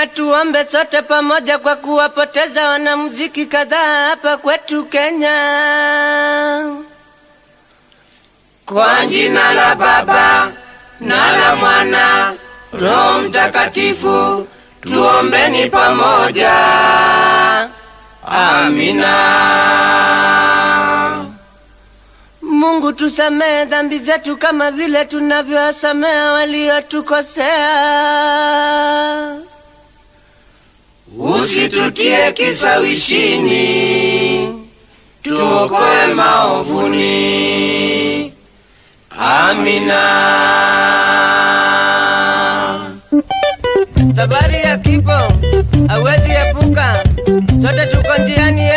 na tuombe sote pamoja kwa kuwapoteza wanamuziki kadhaa hapa kwetu Kenya. Kwa jina la Baba na la Mwana Roho Mtakatifu, tuombeni pamoja. Amina. Mungu tusamehe dhambi zetu kama vile tunavyowasamehe waliotukosea. Usitutie kisawishini, tuokoe maovuni. Amina. Safari ya kipo hawezi epuka, sote tuko njiani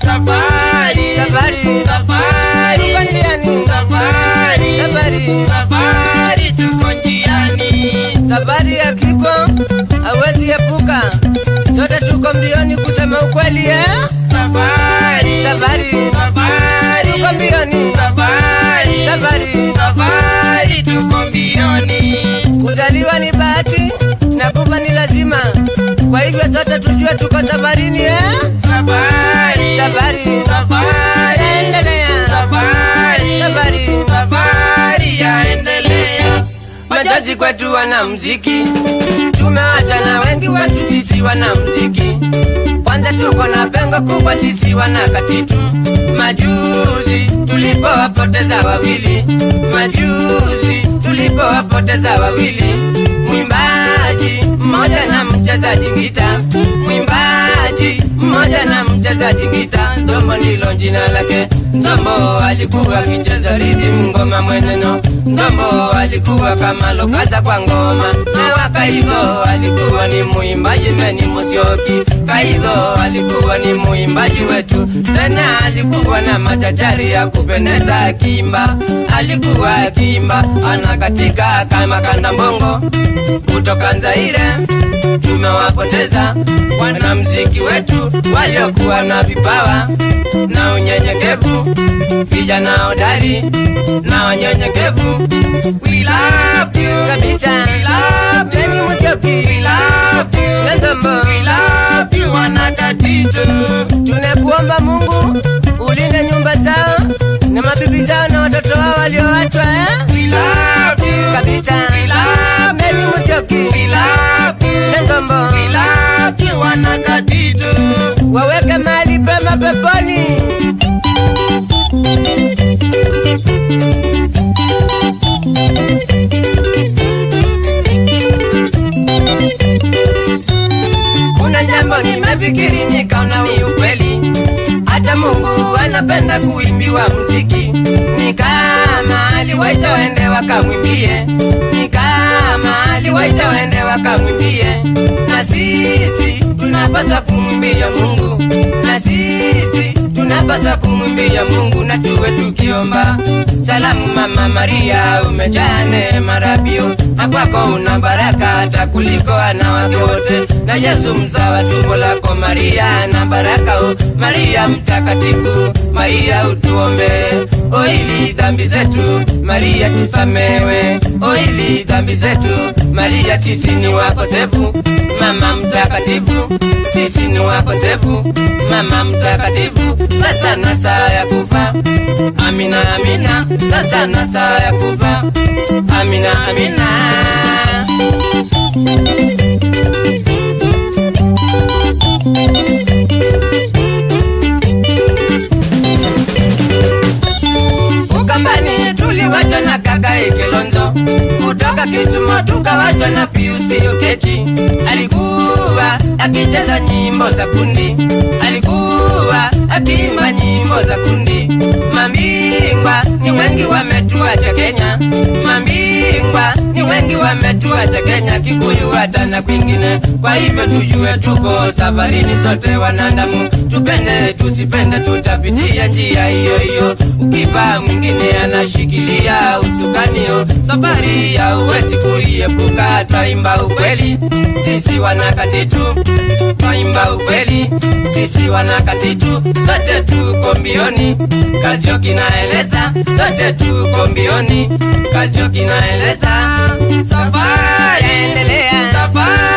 Safari, safari, safari, tuko njiani. Safari, safari, safari, tuko njiani. Safari ya kipo hawezi epuka, sote tuko mbioni kusema ukweli Safari, safari, safari, tuko mbioni. Safari, safari, safari, tuko mbioni. Kuzaliwa ni bahati na kufa ni lazima, kwa hivyo sote tujue tuko safarini Safari, safari, safari, yaendelea. Safari, safari, safari, yaendelea. Machozi kwetu wanamuziki, tumewacha na wengi watu sisi wanamuziki. Kwanza tuko na pengo kubwa sisi wanakatitu. Majuzi tulipowapoteza wawili, majuzi tulipowapoteza wawili, mwimbaji mmoja na mchezaji gita. Mwimbaji mmoja na mchezaji gita, Nzombo ndilo jina lake. Nzombo alikuwa kicheza rhythm ngoma mweneno. Nzombo alikuwa kama lokaza kwa ngoma. Na Kaido alikuwa ni muimbaji Meni Musyoki. Kaido alikuwa ni muimbaji wetu. Tena alikuwa na machachari ya kupendeza akiimba. Alikuwa akiimba anakatika kama kanda mbongo. Kutoka Nzaire tumewapoteza wanamuziki wetu waliokuwa na vipawa na unyenyekevu, vijana hodari na wanyenyekevu. We love you kabisa, we love you Meni Musyoki, we love you Nzombo, we love you wanakatitu. Tunakuomba Mungu ulinde nyumba zao na mabibi zao na watoto wao walioachwa We love you kabisa, we love Meni Musyoki, we love you Nzombo, we love you wanakatitu. Waweke mahali pema peponi. Kuna jambo nimefikiri nikaona ni ukweli, hata Mungu anapenda kuimbiwa muziki. Ni kama aliwaita waende wakamwimbie, ni kama aliwaita waende wakamwimbie. Na sisi tunapaswa kumwimbia Mungu, na sisi tunapaswa kumwimbia Mungu. Na tuwe tukiomba salamu Mama Maria, umejaa neema Rabio, na kwako una baraka hata kuliko wanawake wote. Na Yesu mzao wa tumbo lako Maria na baraka Maria mtakatifu. Maria utuombe ili dhambi zetu, Maria tusamewe ili dhambi zetu. Maria sisi ni wakosefu, Mama mtakatifu, sisi ni wakosefu, Mama mtakatifu. Sasa na saa ya kufa, amina amina. Sasa na saa ya kufa, amina amina. Ukambani tuliwachwa na kaka Kilonzo, kutoka Kisumu tukawachwa na Pius Oketch. Alikuwa akicheza nyimbo za kundi, alikuwa akiimba nyimbo za kundi. Mambingwa ni wengi wametuacha Kenya, mambingwa ni wengi wametuacha Kenya, Kikuyu hata na kwingine. Kwa hivyo tujue tuko safarini sote wanadamu, tupende tusipende tutapitia njia hiyo hiyo. Ukipa mwingine anashikilia usukanio, safari ya uwezi kuiepuka. Twaimba ukweli sisi wanakatitu, twaimba ukweli sisi wanakatitu. Sote tuko mbioni, Kazio kinaeleza. Sote tuko mbioni, Kazio kinaeleza. Safari endelea, safari